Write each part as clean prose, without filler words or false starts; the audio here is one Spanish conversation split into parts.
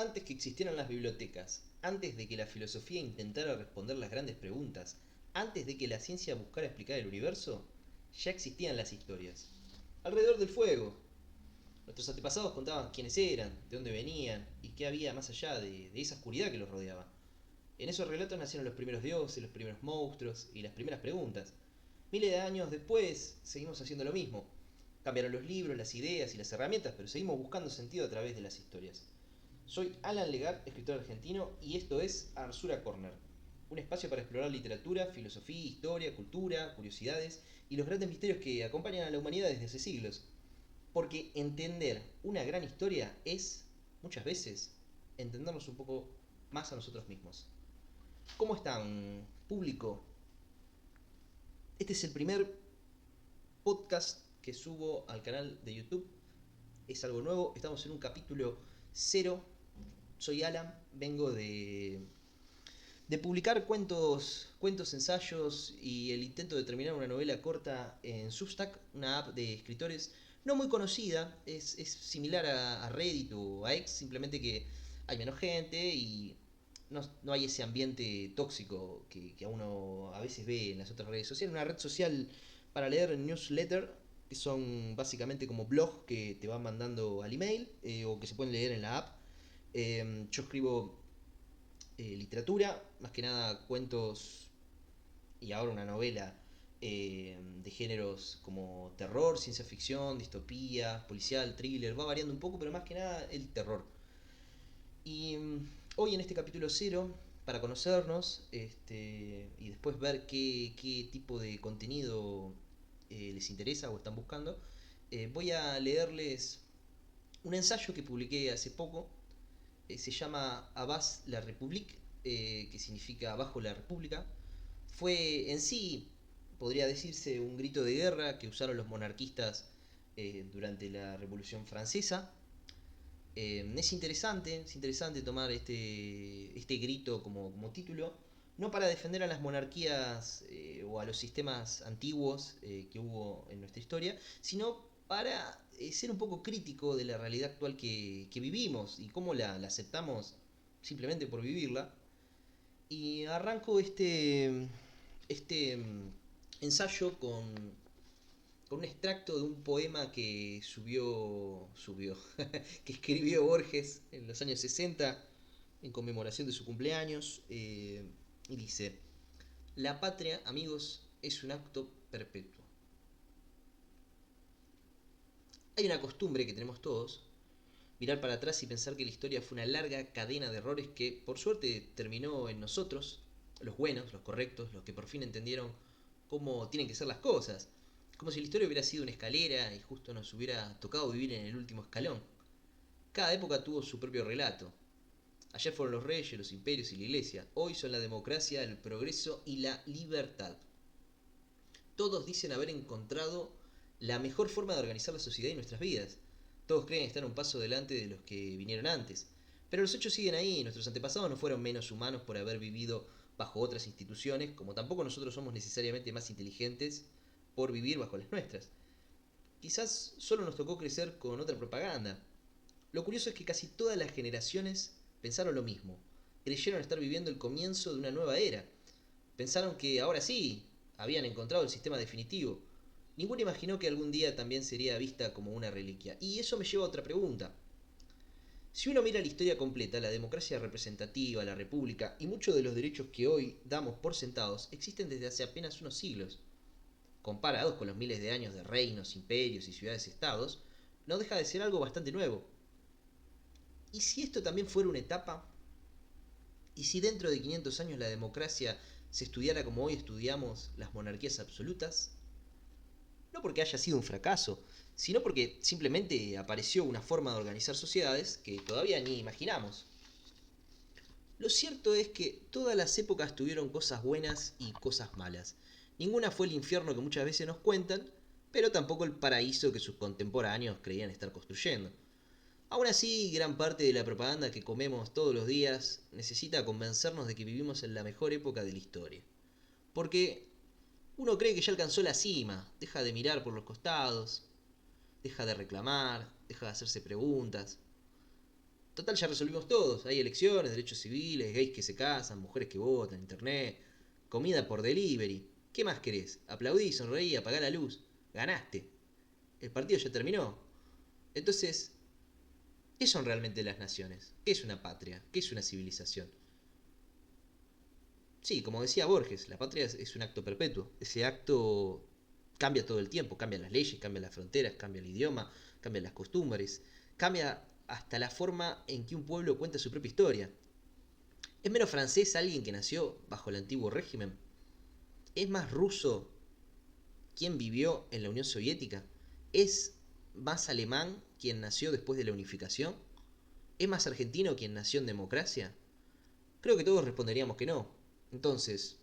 Antes que existieran las bibliotecas, antes de que la filosofía intentara responder las grandes preguntas, antes de que la ciencia buscara explicar el universo, ya existían las historias. Alrededor del fuego, nuestros antepasados contaban quiénes eran, de dónde venían y qué había más allá de esa oscuridad que los rodeaba. En esos relatos nacieron los primeros dioses, los primeros monstruos y las primeras preguntas. Miles de años después seguimos haciendo lo mismo. Cambiaron los libros, las ideas y las herramientas, pero seguimos buscando sentido a través de las historias. Soy Alan Legat, escritor argentino, y esto es Arzura Corner, un espacio para explorar literatura, filosofía, historia, cultura, curiosidades y los grandes misterios que acompañan a la humanidad desde hace siglos. Porque entender una gran historia es, muchas veces, entendernos un poco más a nosotros mismos. ¿Cómo están, público? Este es el primer podcast que subo al canal de YouTube. Es algo nuevo, estamos en un capítulo 0. Soy Alan, vengo de publicar cuentos, ensayos y el intento de terminar una novela corta en Substack, una app de escritores no muy conocida, es similar a Reddit o a X, simplemente que hay menos gente y no hay ese ambiente tóxico que a uno a veces ve en las otras redes sociales. Una red social para leer newsletter, que son básicamente como blogs que te van mandando al email o que se pueden leer en la app. Yo escribo literatura, más que nada cuentos y ahora una novela de géneros como terror, ciencia ficción, distopía, policial, thriller, va variando un poco, pero más que nada el terror. Y hoy en este capítulo 0, para conocernos y después ver qué tipo de contenido les interesa o están buscando, voy a leerles un ensayo que publiqué hace poco. Se llama Abass la République, que significa Abajo la República. Fue en sí, podría decirse, un grito de guerra que usaron los monarquistas durante la Revolución Francesa. Es interesante tomar este grito como título, no para defender a las monarquías o a los sistemas antiguos que hubo en nuestra historia, sino para ser un poco crítico de la realidad actual que vivimos y cómo la aceptamos simplemente por vivirla. Y arranco este ensayo con un extracto de un poema que que escribió Borges en los años 60 en conmemoración de su cumpleaños. Y dice: la patria, amigos, es un acto perpetuo. Hay una costumbre que tenemos todos: mirar para atrás y pensar que la historia fue una larga cadena de errores que, por suerte, terminó en nosotros, los buenos, los correctos, los que por fin entendieron cómo tienen que ser las cosas. Como si la historia hubiera sido una escalera y justo nos hubiera tocado vivir en el último escalón. Cada época tuvo su propio relato. Ayer fueron los reyes, los imperios y la iglesia. Hoy son la democracia, el progreso y la libertad. Todos dicen haber encontrado la mejor forma de organizar la sociedad y nuestras vidas. Todos creen estar un paso delante de los que vinieron antes. Pero los hechos siguen ahí. Nuestros antepasados no fueron menos humanos por haber vivido bajo otras instituciones, como tampoco nosotros somos necesariamente más inteligentes por vivir bajo las nuestras. Quizás solo nos tocó crecer con otra propaganda. Lo curioso es que casi todas las generaciones pensaron lo mismo. Creyeron estar viviendo el comienzo de una nueva era. Pensaron que ahora sí habían encontrado el sistema definitivo. Ninguno imaginó que algún día también sería vista como una reliquia. Y eso me lleva a otra pregunta. Si uno mira la historia completa, la democracia representativa, la república y muchos de los derechos que hoy damos por sentados existen desde hace apenas unos siglos. Comparados con los miles de años de reinos, imperios y ciudades-estados, no deja de ser algo bastante nuevo. ¿Y si esto también fuera una etapa? ¿Y si dentro de 500 años la democracia se estudiara como hoy estudiamos las monarquías absolutas? No porque haya sido un fracaso, sino porque simplemente apareció una forma de organizar sociedades que todavía ni imaginamos. Lo cierto es que todas las épocas tuvieron cosas buenas y cosas malas. Ninguna fue el infierno que muchas veces nos cuentan, pero tampoco el paraíso que sus contemporáneos creían estar construyendo. Aún así, gran parte de la propaganda que comemos todos los días necesita convencernos de que vivimos en la mejor época de la historia. Porque uno cree que ya alcanzó la cima, deja de mirar por los costados, deja de reclamar, deja de hacerse preguntas. Total, ya resolvimos todos. Hay elecciones, derechos civiles, gays que se casan, mujeres que votan, internet, comida por delivery. ¿Qué más querés? Aplaudí, sonreí, apagá la luz. Ganaste. El partido ya terminó. Entonces, ¿qué son realmente las naciones? ¿Qué es una patria? ¿Qué es una civilización? Sí, como decía Borges, la patria es un acto perpetuo. Ese acto cambia todo el tiempo, cambian las leyes, cambian las fronteras, cambia el idioma, cambian las costumbres, cambia hasta la forma en que un pueblo cuenta su propia historia. ¿Es menos francés alguien que nació bajo el antiguo régimen? ¿Es más ruso quien vivió en la Unión Soviética? ¿Es más alemán quien nació después de la unificación? ¿Es más argentino quien nació en democracia? Creo que todos responderíamos que no. Entonces,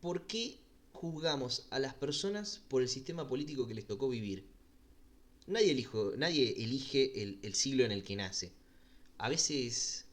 ¿por qué juzgamos a las personas por el sistema político que les tocó vivir? Nadie elige el siglo en el que nace. A veces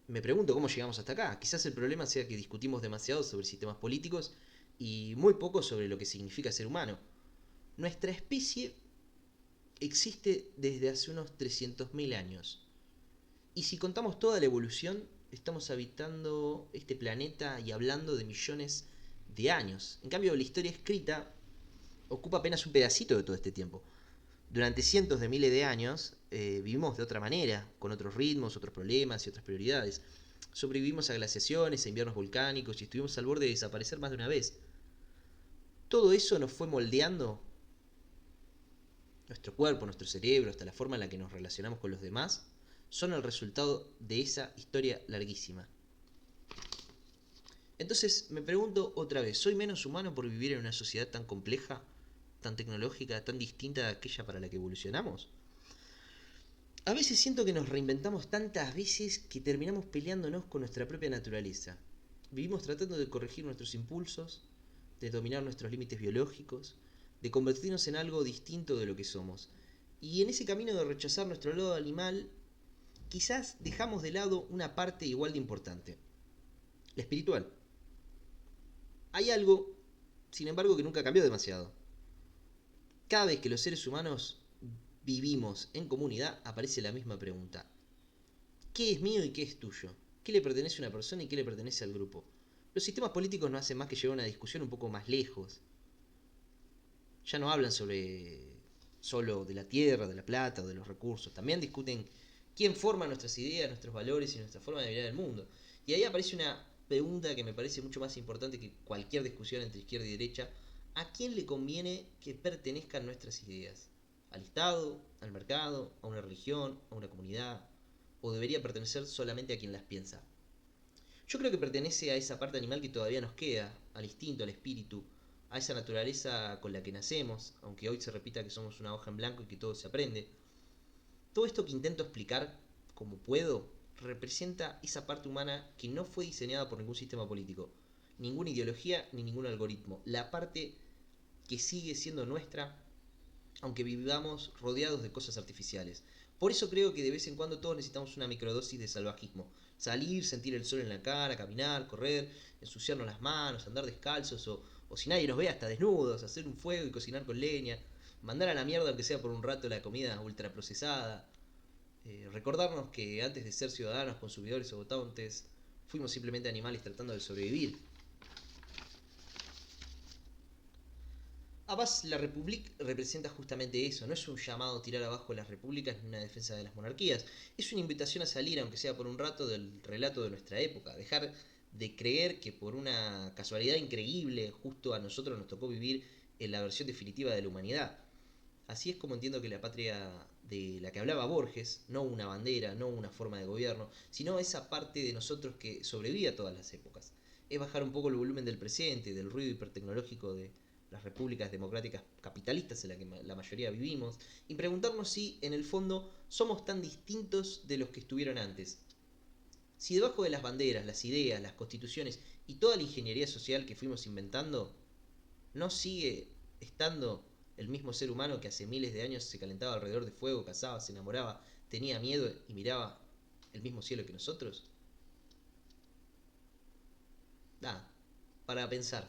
me pregunto cómo llegamos hasta acá. Quizás el problema sea que discutimos demasiado sobre sistemas políticos y muy poco sobre lo que significa ser humano. Nuestra especie existe desde hace unos 300.000 años. Y si contamos toda la evolución, estamos habitando este planeta y hablando de millones de años. En cambio, la historia escrita ocupa apenas un pedacito de todo este tiempo. Durante cientos de miles de años vivimos de otra manera, con otros ritmos, otros problemas y otras prioridades. Sobrevivimos a glaciaciones, a inviernos volcánicos y estuvimos al borde de desaparecer más de una vez. Todo eso nos fue moldeando nuestro cuerpo, nuestro cerebro, hasta la forma en la que nos relacionamos con los demás, son el resultado de esa historia larguísima. Entonces me pregunto otra vez, ¿soy menos humano por vivir en una sociedad tan compleja, tan tecnológica, tan distinta de aquella para la que evolucionamos? A veces siento que nos reinventamos tantas veces que terminamos peleándonos con nuestra propia naturaleza. Vivimos tratando de corregir nuestros impulsos, de dominar nuestros límites biológicos, de convertirnos en algo distinto de lo que somos. Y en ese camino de rechazar nuestro lado animal, quizás dejamos de lado una parte igual de importante, la espiritual. Hay algo, sin embargo, que nunca cambió demasiado. Cada vez que los seres humanos vivimos en comunidad, aparece la misma pregunta. ¿Qué es mío y qué es tuyo? ¿Qué le pertenece a una persona y qué le pertenece al grupo? Los sistemas políticos no hacen más que llevar una discusión un poco más lejos. Ya no hablan sobre solo de la tierra, de la plata o de los recursos. También discuten quién forma nuestras ideas, nuestros valores y nuestra forma de mirar el mundo. Y ahí aparece una pregunta que me parece mucho más importante que cualquier discusión entre izquierda y derecha. ¿A quién le conviene que pertenezcan nuestras ideas? ¿Al Estado? ¿Al mercado? ¿A una religión? ¿A una comunidad? ¿O debería pertenecer solamente a quien las piensa? Yo creo que pertenece a esa parte animal que todavía nos queda, al instinto, al espíritu, a esa naturaleza con la que nacemos, aunque hoy se repita que somos una hoja en blanco y que todo se aprende. Todo esto que intento explicar, como puedo, representa esa parte humana que no fue diseñada por ningún sistema político, ninguna ideología ni ningún algoritmo. La parte que sigue siendo nuestra, aunque vivamos rodeados de cosas artificiales. Por eso creo que de vez en cuando todos necesitamos una microdosis de salvajismo. Salir, sentir el sol en la cara, caminar, correr, ensuciarnos las manos, andar descalzos o si nadie nos ve hasta desnudos, hacer un fuego y cocinar con leña, mandar a la mierda aunque sea por un rato la comida ultraprocesada, recordarnos que antes de ser ciudadanos, consumidores o votantes, fuimos simplemente animales tratando de sobrevivir. Además, la República representa justamente eso, no es un llamado a tirar abajo las repúblicas ni una defensa de las monarquías, es una invitación a salir, aunque sea por un rato, del relato de nuestra época, dejar de creer que por una casualidad increíble justo a nosotros nos tocó vivir en la versión definitiva de la humanidad. Así es como entiendo que la patria de la que hablaba Borges, no una bandera, no una forma de gobierno, sino esa parte de nosotros que sobrevive a todas las épocas. Es bajar un poco el volumen del presente, del ruido hipertecnológico de las repúblicas democráticas capitalistas en las que la mayoría vivimos, y preguntarnos si, en el fondo, somos tan distintos de los que estuvieron antes. Si debajo de las banderas, las ideas, las constituciones y toda la ingeniería social que fuimos inventando, no sigue estando el mismo ser humano que hace miles de años se calentaba alrededor de fuego, cazaba, se enamoraba, tenía miedo y miraba el mismo cielo que nosotros. Nada, para pensar.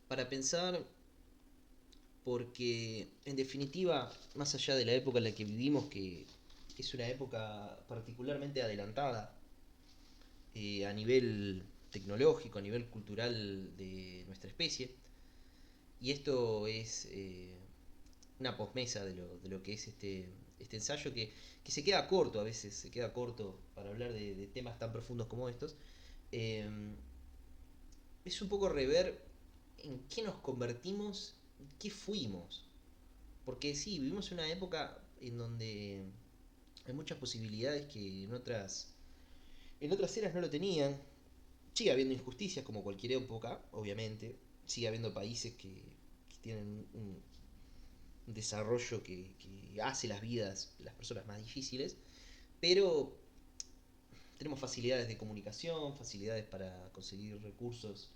Para pensar porque en definitiva, más allá de la época en la que vivimos, que es una época particularmente adelantada a nivel tecnológico, a nivel cultural de nuestra especie, y esto es una posmesa de lo que es este ensayo que se queda corto a veces, se queda corto para hablar de temas tan profundos como estos. Eh, es un poco rever en qué nos convertimos, qué fuimos. Porque sí, vivimos en una época en donde hay muchas posibilidades que en otras eras no lo tenían. Sigue habiendo injusticias como cualquier época, obviamente. Sigue habiendo países que tienen un desarrollo que hace las vidas de las personas más difíciles. Pero tenemos facilidades de comunicación, facilidades para conseguir recursos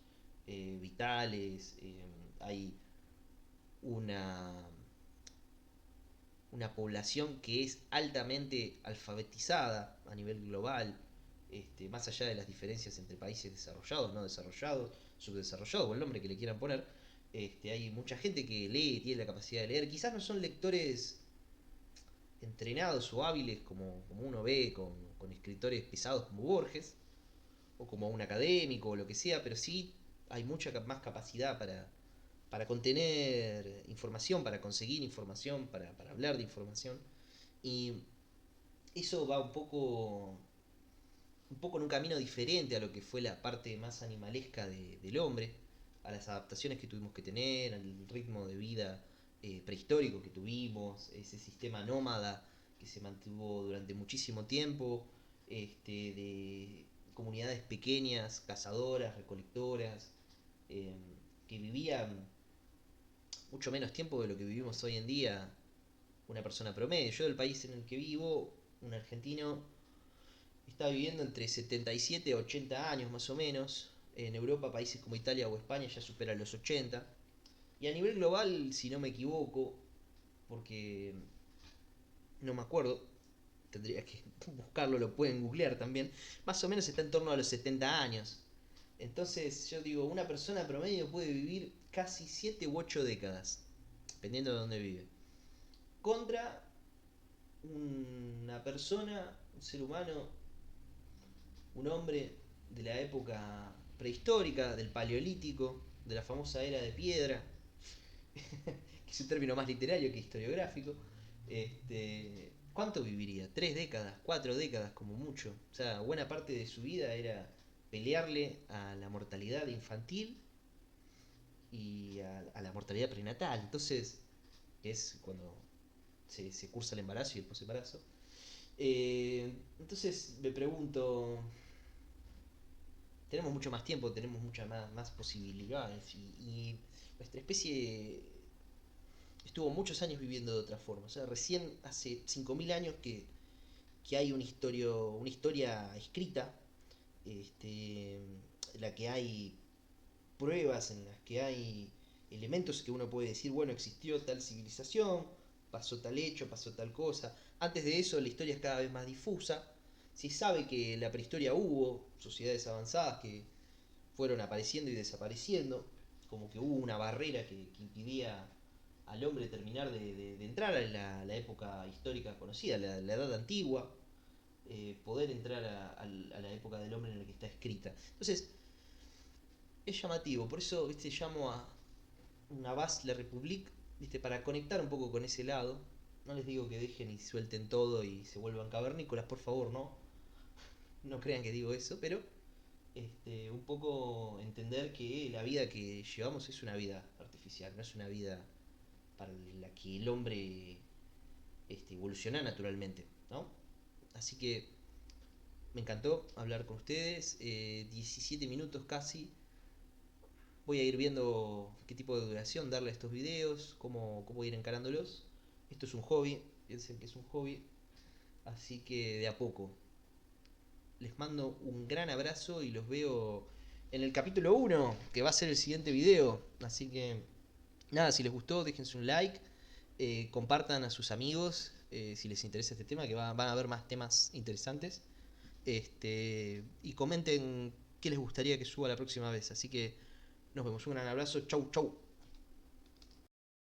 vitales. Hay una, una población que es altamente alfabetizada a nivel global, más allá de las diferencias entre países desarrollados, no desarrollados, subdesarrollados o el nombre que le quieran poner. Hay mucha gente que lee, tiene la capacidad de leer. Quizás no son lectores entrenados o hábiles como uno ve con escritores pesados como Borges, o como un académico o lo que sea, pero sí hay mucha más capacidad para contener información, para conseguir información, para hablar de información. Y eso va un poco en un camino diferente a lo que fue la parte más animalesca del hombre, a las adaptaciones que tuvimos que tener, al ritmo de vida prehistórico que tuvimos, ese sistema nómada que se mantuvo durante muchísimo tiempo, de comunidades pequeñas, cazadoras, recolectoras, eh, que vivían mucho menos tiempo de lo que vivimos hoy en día una persona promedio. Yo del país en el que vivo, un argentino, está viviendo entre 77 a 80 años más o menos. En Europa, países como Italia o España ya superan los 80. Y a nivel global, si no me equivoco, porque no me acuerdo, tendría que buscarlo, lo pueden googlear también, más o menos está en torno a los 70 años. Entonces yo digo, una persona promedio puede vivir casi 7 u 8 décadas, dependiendo de dónde vive. Contra una persona, un ser humano, un hombre de la época prehistórica, del paleolítico, de la famosa era de piedra, que es un término más literario que historiográfico. ¿Cuánto viviría? ¿Tres décadas? ¿Cuatro décadas como mucho? O sea, buena parte de su vida era pelearle a la mortalidad infantil y a la mortalidad prenatal. Entonces, es cuando se cursa el embarazo y el posembarazo. Entonces me pregunto, tenemos mucho más tiempo, tenemos muchas más posibilidades y nuestra especie estuvo muchos años viviendo de otra forma. O sea, recién hace 5.000 años que hay una historia escrita, en la que hay pruebas, en las que hay elementos que uno puede decir, bueno, existió tal civilización, pasó tal hecho, pasó tal cosa. Antes de eso la historia es cada vez más difusa. Se sabe que en la prehistoria hubo sociedades avanzadas que fueron apareciendo y desapareciendo, como que hubo una barrera que impidía al hombre terminar de entrar a la época histórica conocida, la edad antigua, poder entrar a la época del hombre en la que está escrita. Entonces, es llamativo, por eso ¿viste? Llamo a una base la Republique, ¿viste? Para conectar un poco con ese lado. No les digo que dejen y suelten todo y se vuelvan cavernícolas, por favor, no. No crean que digo eso, pero un poco entender que la vida que llevamos es una vida artificial, no es una vida para la que el hombre evoluciona naturalmente, ¿no? Así que me encantó hablar con ustedes, 17 minutos casi. Voy a ir viendo qué tipo de duración darle a estos videos, cómo ir encarándolos. Esto es un hobby, piensen que es un hobby, así que de a poco. Les mando un gran abrazo y los veo en el capítulo 1, que va a ser el siguiente video. Así que nada, si les gustó, déjense un like, compartan a sus amigos si les interesa este tema, que van a haber más temas interesantes. Y comenten qué les gustaría que suba la próxima vez. Así que nos vemos, un gran abrazo, chau chau.